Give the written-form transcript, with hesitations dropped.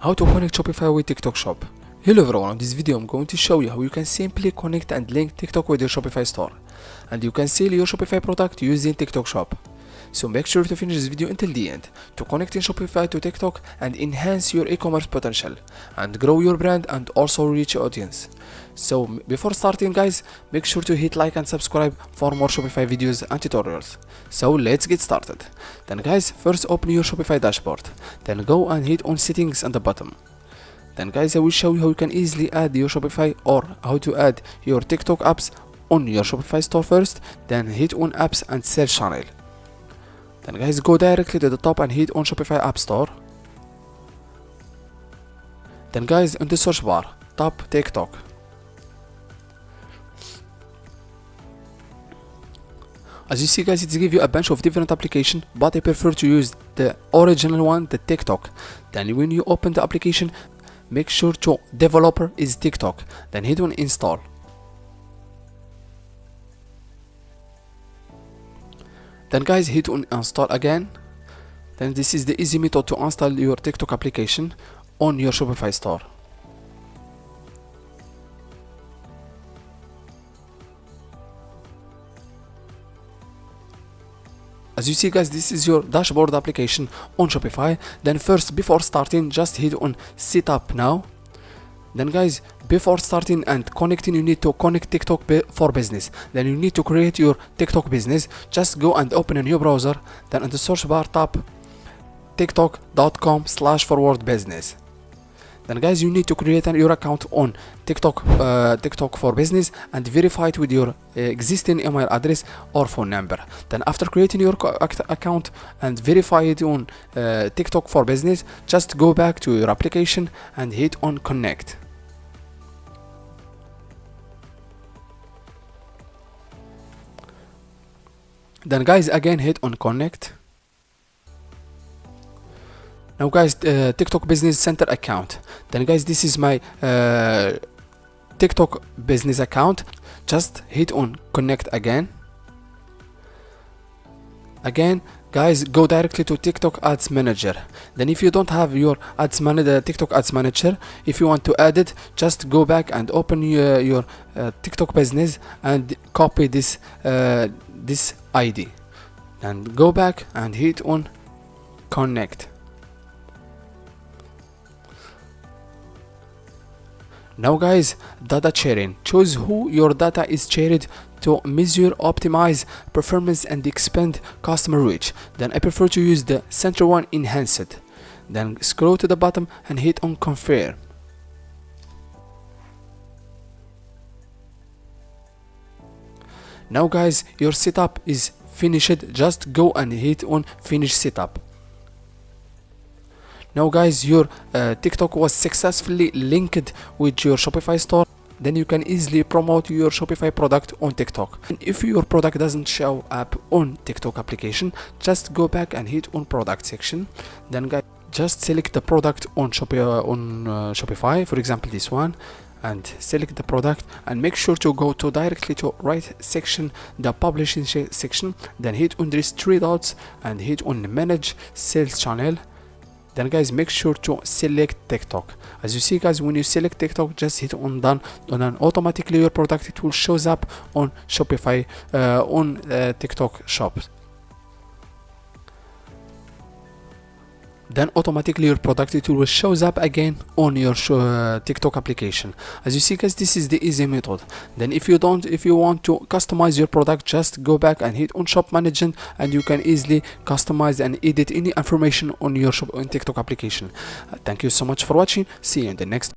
How to connect Shopify with TikTok shop. Hello everyone, in this video I'm going to show you how you can simply connect and link TikTok with your Shopify store, and you can sell your Shopify product using TikTok shop. So make sure to finish this video until the end to connect in Shopify to TikTok and enhance your e-commerce potential and grow your brand and also reach your audience. So before starting guys, make sure to hit like and subscribe for more Shopify videos and tutorials. So let's get started. Then guys, first open your Shopify dashboard. Then go and hit on settings at the bottom. Then guys, I will show you how you can easily add your Shopify or how to add your TikTok apps on your Shopify store first. Then hit on apps and search channel. Then guys, go directly to the top and hit on Shopify App Store. Then guys, in the search bar, type TikTok. As you see guys, it gives you a bunch of different applications, but I prefer to use the original one, the TikTok. Then when you open the application, make sure to developer is TikTok. Then hit on install. Then guys, hit on install again. Then this is the easy method to install your TikTok application on your Shopify store. As you see guys, this is your dashboard application on Shopify. Then first, before starting, just hit on setup now. Then guys, before starting and connecting, you need to connect TikTok for business. Then you need to create your TikTok business. Just go and open a new browser. Then in the search bar, type tiktok.com/forward-business. Then guys, you need to create your account on TikTok for business and verify it with your existing email address or phone number. Then after creating your account and verify it on TikTok for business, just go back to your application and hit on connect. Then guys, again hit on connect. Now guys, TikTok Business Center account. Then guys, this is my TikTok business account. Just hit on connect again. Again guys, go directly to TikTok Ads Manager. Then if you don't have your ads manager, TikTok Ads Manager, if you want to add it, just go back and open your TikTok business and copy this ID. And go back and hit on connect. Now guys, data sharing. Choose who your data is shared to measure, optimize performance and expand customer reach. Then I prefer to use the center one, enhanced. Then scroll to the bottom and hit on confirm. Now guys, your setup is finished. Just go and hit on finish setup. Now guys, your TikTok was successfully linked with your Shopify store. Then you can easily promote your Shopify product on TikTok. And if your product doesn't show up on TikTok application, just go back and hit on product section. Then guys, just select the product on Shopify, for example this one, and select the product and make sure to go to directly to right section, the publishing section. Then hit on these three dots and hit on manage sales channel. Then guys, make sure to select TikTok. As you see guys, when you select TikTok, just hit on done, and then automatically your product, it will shows up on Shopify on TikTok shop. Then automatically your product, it will shows up again on your TikTok application. As you see guys, this is the easy method. Then if you want to customize your product, just go back and hit on shop management and you can easily customize and edit any information on your TikTok application. Thank you so much for watching. See you in the next